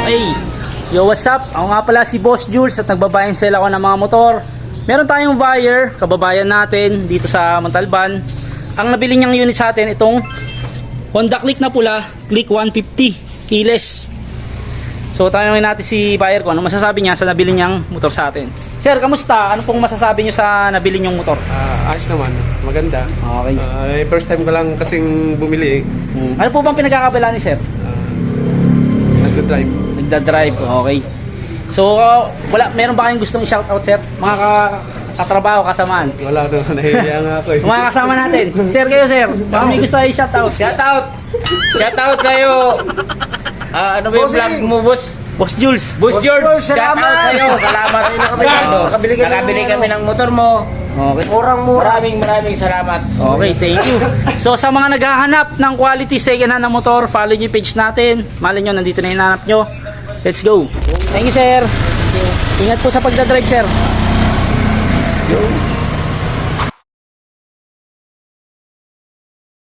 Hey, yo, what's up? Ako nga pala si Boss Jules at nagbabayan sale ako ng mga motor. Meron tayong buyer, kababayan natin dito sa Montalban. Ang nabili niyang unit sa atin, itong Honda Click na pula, Click 150 keyless. So tanongin natin si buyer ko ano masasabi niya sa nabili niyang motor sa atin. Sir, kamusta? Ano pong masasabi niyo sa nabili niyong motor? Ayos naman, maganda. Okay. First time ko lang kasing bumili Ano po bang pinagkakabala ni sir? nag-drive. Nagda-drive, okay. So, meron ba kayong gustong i-shoutout, sir? Mga katrabaho, kasamaan. Wala na, nahihiya nga ako eh. Mga kasama natin. Sir, kayo, sir. Baka may gusto kayo i-shoutout. Shoutout sa'yo. Ano ba yung vlog mo, boss? Boss Jules. Boss George, salamat. shoutout sa'yo. Salamat. Nakabili kami ng motor mo. Okay. Murang-mura. Maraming salamat. Okay, thank you. So, sa mga naghahanap ng quality second hand na motor, follow nyo yung page natin. Malay nyo, nandito na hinahanap nyo. Let's go. Thank you, sir. Ingat po sa pagdadrive, sir. Let's go.